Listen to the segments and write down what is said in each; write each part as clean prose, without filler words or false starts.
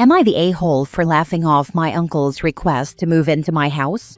Am I the a-hole for laughing off my uncle's request to move into my house?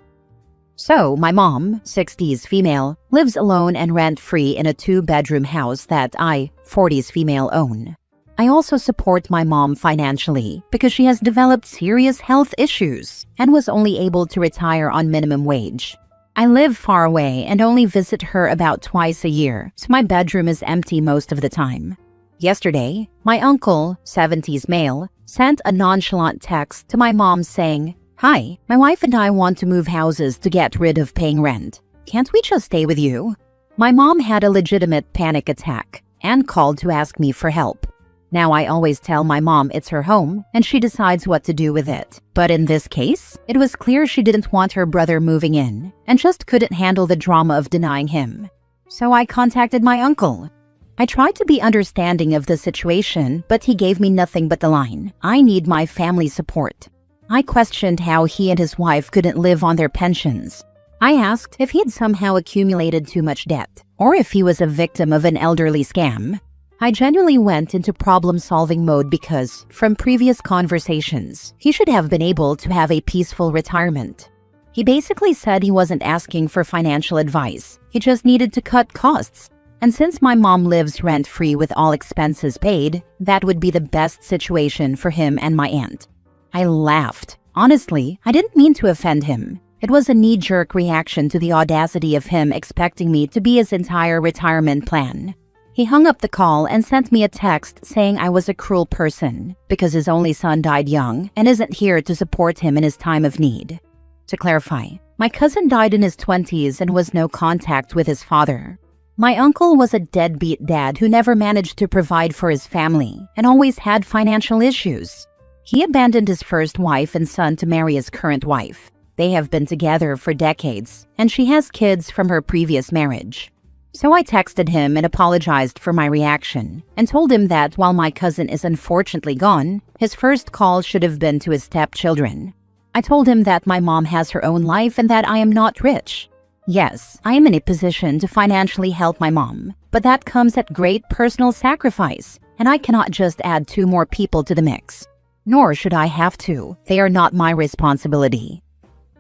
So, my mom, 60s female, lives alone and rent-free in a 2-bedroom house that I, 40s female, own. I also support my mom financially because she has developed serious health issues and was only able to retire on minimum wage. I live far away and only visit her about twice a year, so my bedroom is empty most of the time. Yesterday, my uncle, 70s male, sent a nonchalant text to my mom saying, "Hi, my wife and I want to move houses to get rid of paying rent. Can't we just stay with you?" My mom had a legitimate panic attack and called to ask me for help. Now I always tell my mom it's her home and she decides what to do with it. But in this case, it was clear she didn't want her brother moving in and just couldn't handle the drama of denying him. So I contacted my uncle. I tried to be understanding of the situation, but he gave me nothing but the line, "I need my family support." I questioned how he and his wife couldn't live on their pensions. I asked if he had somehow accumulated too much debt, or if he was a victim of an elderly scam. I genuinely went into problem-solving mode because, from previous conversations, he should have been able to have a peaceful retirement. He basically said he wasn't asking for financial advice, he just needed to cut costs. And since my mom lives rent-free with all expenses paid, that would be the best situation for him and my aunt. I laughed. Honestly, I didn't mean to offend him. It was a knee-jerk reaction to the audacity of him expecting me to be his entire retirement plan. He hung up the call and sent me a text saying I was a cruel person because his only son died young and isn't here to support him in his time of need. To clarify, my cousin died in his 20s and was no contact with his father. My uncle was a deadbeat dad who never managed to provide for his family and always had financial issues. He abandoned his first wife and son to marry his current wife. They have been together for decades, and she has kids from her previous marriage. So I texted him and apologized for my reaction, and told him that while my cousin is unfortunately gone, his first call should have been to his stepchildren. I told him that my mom has her own life and that I am not rich. Yes, I am in a position to financially help my mom, but that comes at great personal sacrifice, and I cannot just add 2 more people to the mix. Nor should I have to. They are not my responsibility.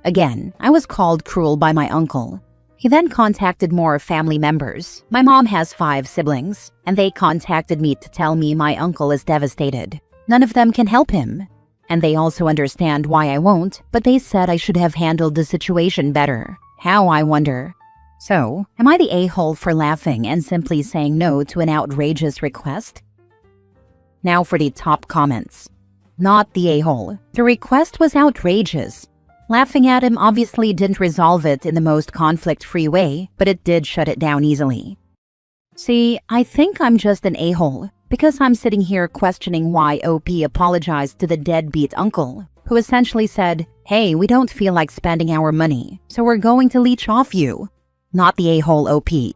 Again, I was called cruel by my uncle. He then contacted more family members. My mom has 5 siblings, and they contacted me to tell me my uncle is devastated. None of them can help him. And they also understand why I won't, but they said I should have handled the situation better. How, I wonder? So, am I the a-hole for laughing and simply saying no to an outrageous request? Now for the top comments. Not the a-hole. The request was outrageous. Laughing at him obviously didn't resolve it in the most conflict-free way, but it did shut it down easily. See, I think I'm just an a-hole, because I'm sitting here questioning why OP apologized to the deadbeat uncle, who essentially said, "Hey, we don't feel like spending our money, so we're going to leech off you." Not the a-hole OP.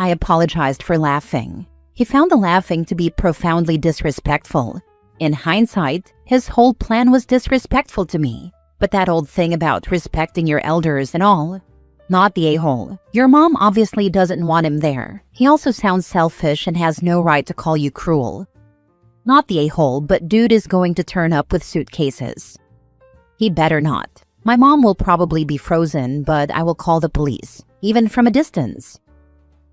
I apologized for laughing. He found the laughing to be profoundly disrespectful. In hindsight, his whole plan was disrespectful to me. But that old thing about respecting your elders and all. Not the a-hole. Your mom obviously doesn't want him there. He also sounds selfish and has no right to call you cruel. Not the a-hole, but dude is going to turn up with suitcases. He better not. My mom will probably be frozen, but I will call the police, even from a distance.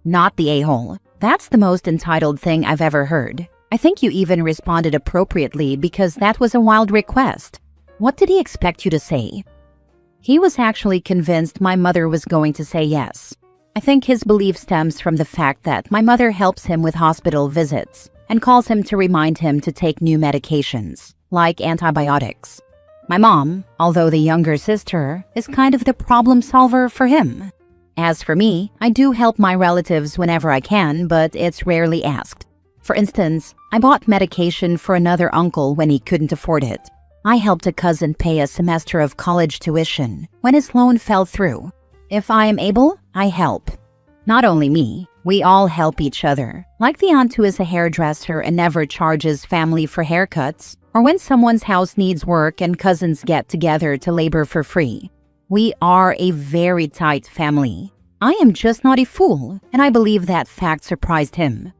Not the a-hole. That's the most entitled thing I've ever heard. I think you even responded appropriately because that was a wild request. What did he expect you to say? He was actually convinced my mother was going to say yes. I think his belief stems from the fact that my mother helps him with hospital visits and calls him to remind him to take new medications, like antibiotics. My mom, although the younger sister, is kind of the problem solver for him. As for me, I do help my relatives whenever I can, but it's rarely asked. For instance, I bought medication for another uncle when he couldn't afford it. I helped a cousin pay a semester of college tuition when his loan fell through. If I am able, I help. Not only me, we all help each other, like the aunt who is a hairdresser and never charges family for haircuts, or when someone's house needs work and cousins get together to labor for free. We are a very tight family. I am just not a fool, and I believe that fact surprised him.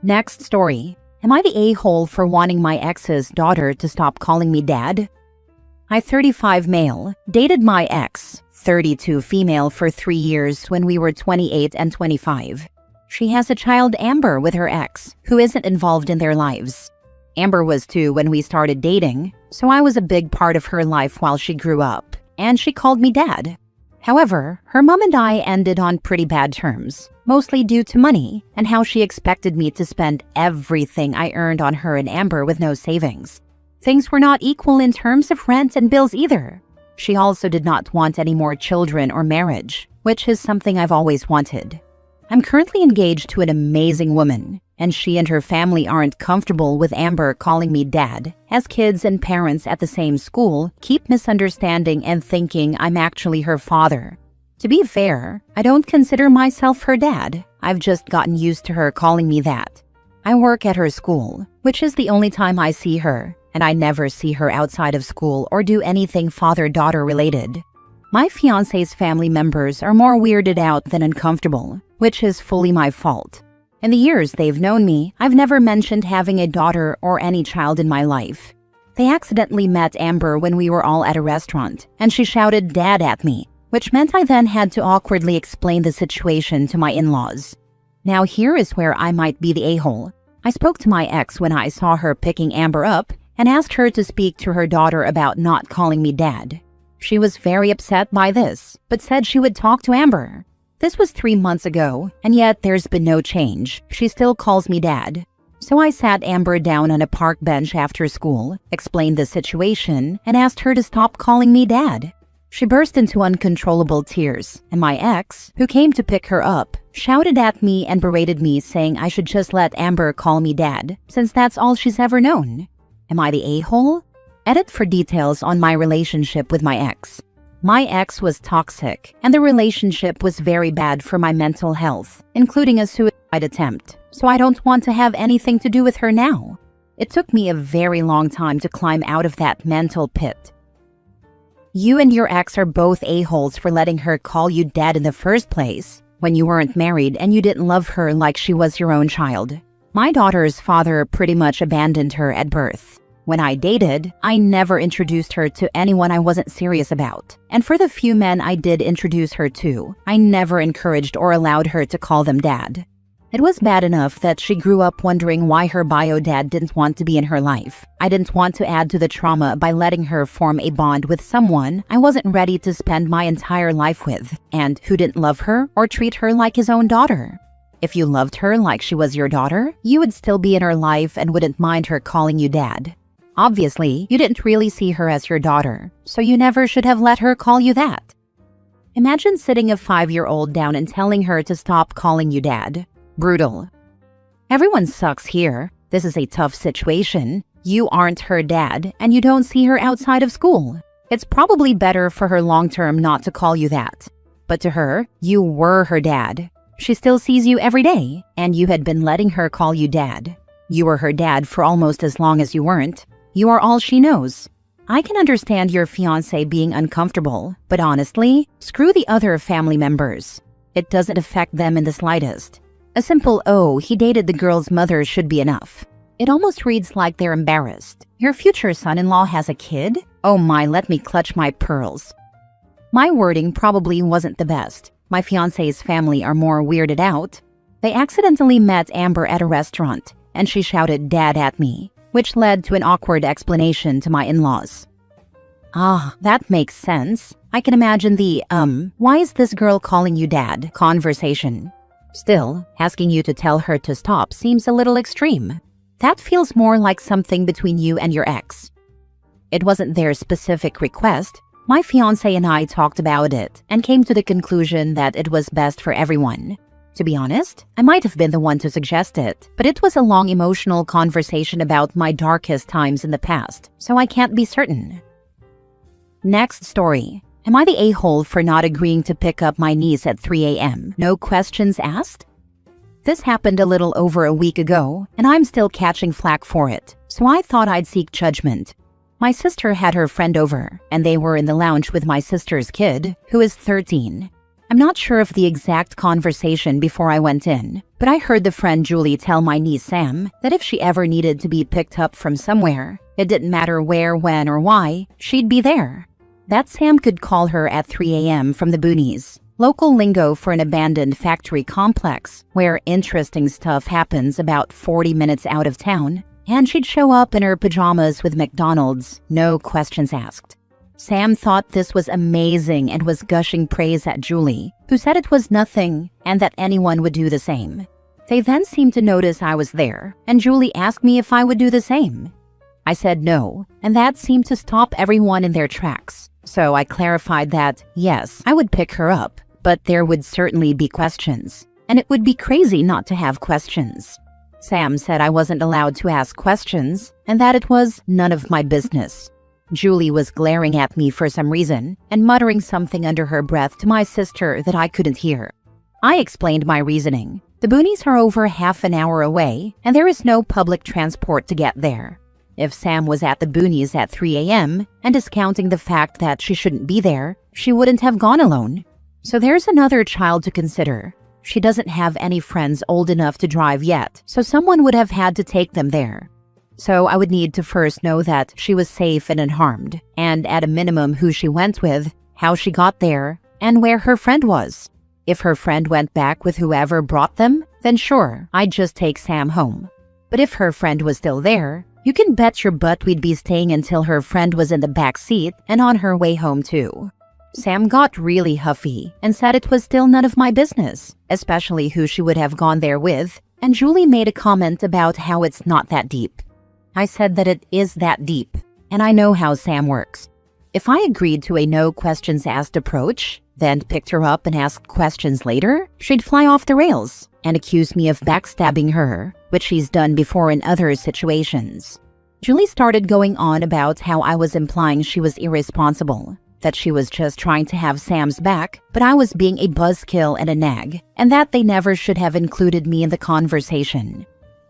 Next story. Am I the a-hole for wanting my ex's daughter to stop calling me dad? I, 35 male, dated my ex, 32 female for 3 years when we were 28 and 25. She has a child, Amber, with her ex, who isn't involved in their lives. Amber was 2 when we started dating, so I was a big part of her life while she grew up, and she called me dad. However, her mom and I ended on pretty bad terms, mostly due to money and how she expected me to spend everything I earned on her and Amber with no savings. Things were not equal in terms of rent and bills either. She also did not want any more children or marriage, which is something I've always wanted. I'm currently engaged to an amazing woman, and she and her family aren't comfortable with Amber calling me dad, as kids and parents at the same school keep misunderstanding and thinking I'm actually her father. To be fair, I don't consider myself her dad. I've just gotten used to her calling me that. I work at her school, which is the only time I see her, and I never see her outside of school or do anything father-daughter related. My fiancé's family members are more weirded out than uncomfortable, which is fully my fault. In the years they've known me, I've never mentioned having a daughter or any child in my life. They accidentally met Amber when we were all at a restaurant, and she shouted "Dad" at me, which meant I then had to awkwardly explain the situation to my in-laws. Now here is where I might be the a-hole. I spoke to my ex when I saw her picking Amber up and asked her to speak to her daughter about not calling me dad. She was very upset by this, but said she would talk to Amber. This was 3 months ago, and yet there's been no change. She still calls me dad. So I sat Amber down on a park bench after school, explained the situation, and asked her to stop calling me dad. She burst into uncontrollable tears, and my ex, who came to pick her up, shouted at me and berated me, saying I should just let Amber call me dad, since that's all she's ever known. Am I the a-hole? Edit for details on my relationship with my ex. My ex was toxic, and the relationship was very bad for my mental health, including a suicide attempt, so I don't want to have anything to do with her now. It took me a very long time to climb out of that mental pit. You and your ex are both a-holes for letting her call you dad in the first place, when you weren't married and you didn't love her like she was your own child. My daughter's father pretty much abandoned her at birth. When I dated, I never introduced her to anyone I wasn't serious about. And for the few men I did introduce her to, I never encouraged or allowed her to call them dad. It was bad enough that she grew up wondering why her bio dad didn't want to be in her life. I didn't want to add to the trauma by letting her form a bond with someone I wasn't ready to spend my entire life with, and who didn't love her or treat her like his own daughter. If you loved her like she was your daughter, you would still be in her life and wouldn't mind her calling you dad. Obviously, you didn't really see her as your daughter, so you never should have let her call you that. Imagine sitting a 5-year-old down and telling her to stop calling you dad. Brutal. Everyone sucks here. This is a tough situation. You aren't her dad, and you don't see her outside of school. It's probably better for her long-term not to call you that. But to her, you were her dad. She still sees you every day, and you had been letting her call you dad. You were her dad for almost as long as you weren't. You are all she knows. I can understand your fiancé being uncomfortable, but honestly, screw the other family members. It doesn't affect them in the slightest. A simple "oh, he dated the girl's mother" should be enough. It almost reads like they're embarrassed. Your future son-in-law has a kid? Oh my, let me clutch my pearls. My wording probably wasn't the best. My fiancé's family are more weirded out. They accidentally met Amber at a restaurant, and she shouted "dad" at me, which led to an awkward explanation to my in-laws. Ah, that makes sense. I can imagine the, why is this girl calling you dad conversation. Still, asking you to tell her to stop seems a little extreme. That feels more like something between you and your ex. It wasn't their specific request. My fiancé and I talked about it and came to the conclusion that it was best for everyone. To be honest, I might have been the one to suggest it, but it was a long emotional conversation about my darkest times in the past, so I can't be certain. Next story. Am I the a-hole for not agreeing to pick up my niece at 3 a.m.? No questions asked? This happened a little over a week ago, and I'm still catching flack for it, so I thought I'd seek judgment. My sister had her friend over, and they were in the lounge with my sister's kid, who is 13. I'm not sure of the exact conversation before I went in, but I heard the friend Julie tell my niece Sam that if she ever needed to be picked up from somewhere, it didn't matter where, when, or why, she'd be there. That Sam could call her at 3 a.m. from the boonies, local lingo for an abandoned factory complex where interesting stuff happens about 40 minutes out of town, and she'd show up in her pajamas with McDonald's, no questions asked. Sam thought this was amazing and was gushing praise at Julie, who said it was nothing and that anyone would do the same. They then seemed to notice I was there, and Julie asked me if I would do the same. I said no, and that seemed to stop everyone in their tracks. So I clarified that, yes, I would pick her up, but there would certainly be questions, and it would be crazy not to have questions. Sam said I wasn't allowed to ask questions, and that it was none of my business. Julie was glaring at me for some reason and muttering something under her breath to my sister that I couldn't hear. I explained my reasoning. The boonies are over half an hour away, and there is no public transport to get there. If Sam was at the boonies at 3 a.m. and discounting the fact that she shouldn't be there, she wouldn't have gone alone. So there's another child to consider. She doesn't have any friends old enough to drive yet, so someone would have had to take them there. So I would need to first know that she was safe and unharmed, and at a minimum who she went with, how she got there, and where her friend was. If her friend went back with whoever brought them, then sure, I'd just take Sam home. But if her friend was still there, you can bet your butt we'd be staying until her friend was in the back seat and on her way home too. Sam got really huffy and said it was still none of my business, especially who she would have gone there with, and Julie made a comment about how it's not that deep. I said that it is that deep, and I know how Sam works. If I agreed to a no questions asked approach, then picked her up and asked questions later, she'd fly off the rails and accuse me of backstabbing her, which she's done before in other situations. Julie started going on about how I was implying she was irresponsible, that she was just trying to have Sam's back, but I was being a buzzkill and a nag, and that they never should have included me in the conversation.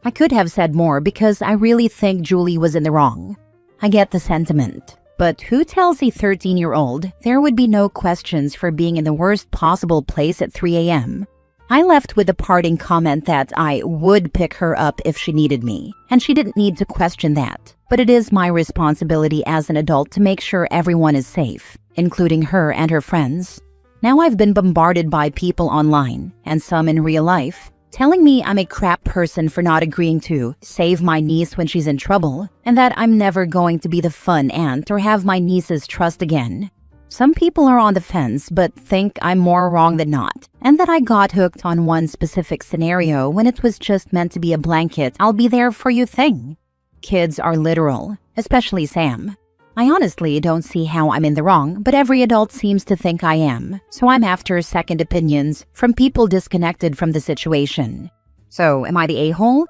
I could have said more because I really think Julie was in the wrong. I get the sentiment, but who tells a 13-year-old there would be no questions for being in the worst possible place at 3 a.m.? I left with a parting comment that I would pick her up if she needed me, and she didn't need to question that. But it is my responsibility as an adult to make sure everyone is safe, including her and her friends. Now I've been bombarded by people online, and some in real life, telling me I'm a crap person for not agreeing to save my niece when she's in trouble, and that I'm never going to be the fun aunt or have my niece's trust again. Some people are on the fence but think I'm more wrong than not, and that I got hooked on one specific scenario when it was just meant to be a blanket I'll be there for you thing. Kids are literal, especially Sam. I honestly don't see how I'm in the wrong, but every adult seems to think I am, so I'm after second opinions from people disconnected from the situation. So, am I the a-hole?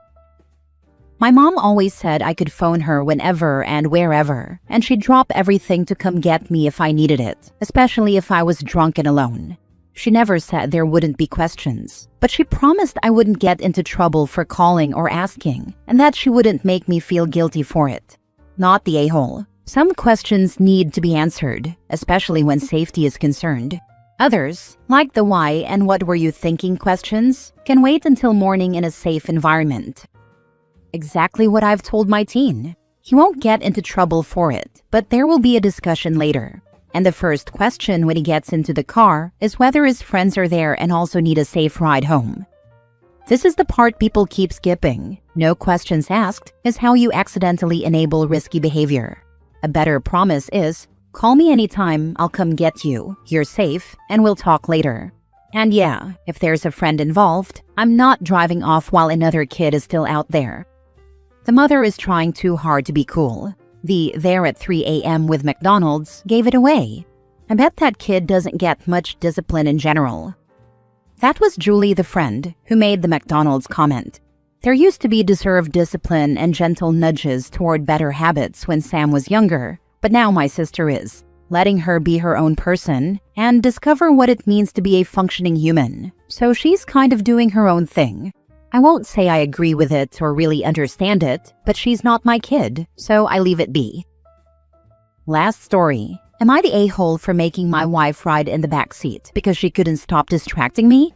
My mom always said I could phone her whenever and wherever, and she'd drop everything to come get me if I needed it, especially if I was drunk and alone. She never said there wouldn't be questions, but she promised I wouldn't get into trouble for calling or asking, and that she wouldn't make me feel guilty for it. Not the a-hole. Some questions need to be answered, especially when safety is concerned. Others, like the why and what were you thinking questions, can wait until morning in a safe environment. Exactly what I've told my teen. He won't get into trouble for it, but there will be a discussion later. And the first question when he gets into the car is whether his friends are there and also need a safe ride home. This is the part people keep skipping. No questions asked is how you accidentally enable risky behavior. A better promise is, call me anytime, I'll come get you, you're safe, and we'll talk later. And yeah, if there's a friend involved, I'm not driving off while another kid is still out there. The mother is trying too hard to be cool. The there at 3 a.m. with McDonald's gave it away. I bet that kid doesn't get much discipline in general. That was Julie, the friend, who made the McDonald's comment. There used to be deserved discipline and gentle nudges toward better habits when Sam was younger, but now my sister is, letting her be her own person and discover what it means to be a functioning human. So she's kind of doing her own thing. I won't say I agree with it or really understand it, but she's not my kid, so I leave it be. Last story. Am I the a-hole for making my wife ride in the back seat because she couldn't stop distracting me?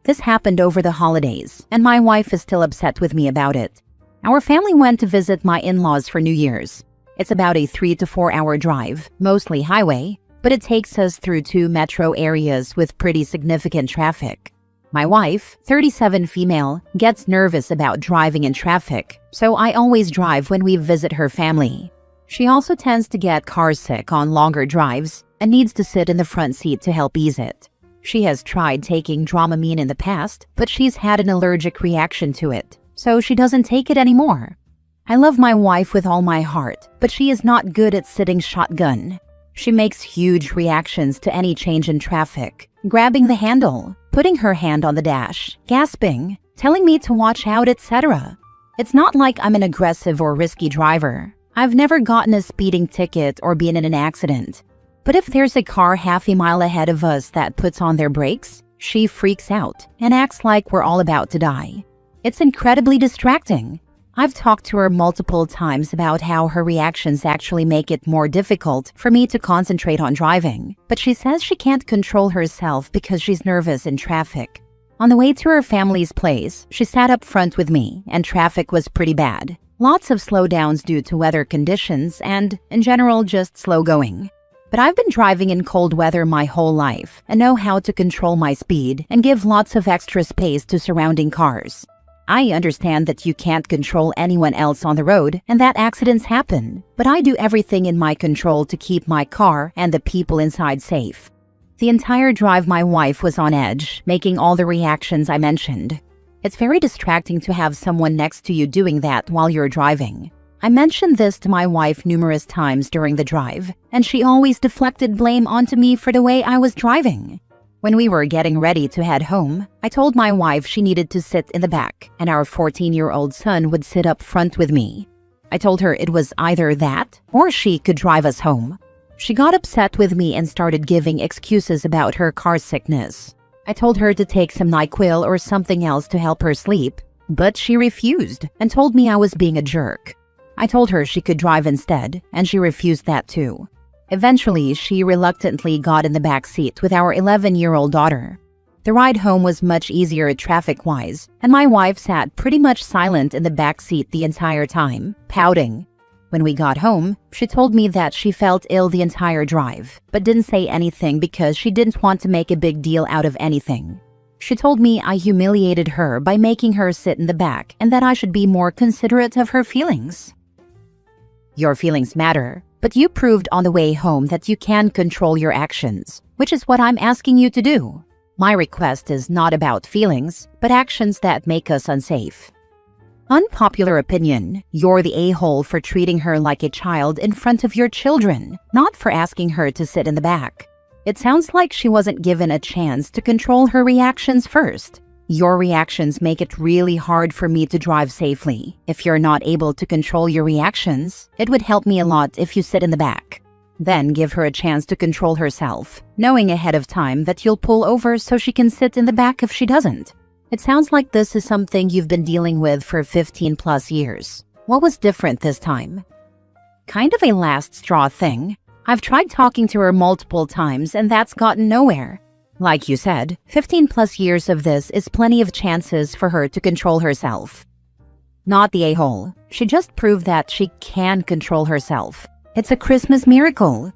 This happened over the holidays, and my wife is still upset with me about it. Our family went to visit my in-laws for New Year's. It's about a 3 to 4 hour drive, mostly highway, but it takes us through 2 metro areas with pretty significant traffic. My wife, 37 female, gets nervous about driving in traffic, so I always drive when we visit her family. She also tends to get car sick on longer drives and needs to sit in the front seat to help ease it. She has tried taking Dramamine in the past, but she's had an allergic reaction to it, so she doesn't take it anymore. I love my wife with all my heart, but she is not good at sitting shotgun. She makes huge reactions to any change in traffic, grabbing the handle, putting her hand on the dash, gasping, telling me to watch out, etc. It's not like I'm an aggressive or risky driver. I've never gotten a speeding ticket or been in an accident. But if there's a car half a mile ahead of us that puts on their brakes, she freaks out and acts like we're all about to die. It's incredibly distracting. I've talked to her multiple times about how her reactions actually make it more difficult for me to concentrate on driving, but she says she can't control herself because she's nervous in traffic. On the way to her family's place, she sat up front with me, and traffic was pretty bad. Lots of slowdowns due to weather conditions and, in general, just slow going. But I've been driving in cold weather my whole life and know how to control my speed and give lots of extra space to surrounding cars. I understand that you can't control anyone else on the road and that accidents happen, but I do everything in my control to keep my car and the people inside safe. The entire drive my wife was on edge, making all the reactions I mentioned. It's very distracting to have someone next to you doing that while you're driving. I mentioned this to my wife numerous times during the drive, and she always deflected blame onto me for the way I was driving. When we were getting ready to head home, I told my wife she needed to sit in the back, and our 14-year-old son would sit up front with me. I told her it was either that, or she could drive us home. She got upset with me and started giving excuses about her car sickness. I told her to take some NyQuil or something else to help her sleep, but she refused and told me I was being a jerk. I told her she could drive instead, and she refused that too. Eventually, she reluctantly got in the back seat with our 11-year-old daughter. The ride home was much easier traffic-wise, and my wife sat pretty much silent in the back seat the entire time, pouting. When we got home, she told me that she felt ill the entire drive, but didn't say anything because she didn't want to make a big deal out of anything. She told me I humiliated her by making her sit in the back and that I should be more considerate of her feelings. Your feelings matter, but you proved on the way home that you can control your actions, which is what I'm asking you to do. My request is not about feelings, but actions that make us unsafe. Unpopular opinion, you're the a-hole for treating her like a child in front of your children, not for asking her to sit in the back. It sounds like she wasn't given a chance to control her reactions first. Your reactions make it really hard for me to drive safely. If you're not able to control your reactions, it would help me a lot if you sit in the back. Then give her a chance to control herself, knowing ahead of time that you'll pull over so she can sit in the back if she doesn't. It sounds like this is something you've been dealing with for 15+ years. What was different this time? Kind of a last straw thing. I've tried talking to her multiple times and that's gotten nowhere. Like you said, 15+ years of this is plenty of chances for her to control herself. Not the a-hole. She just proved that she can control herself. It's a Christmas miracle.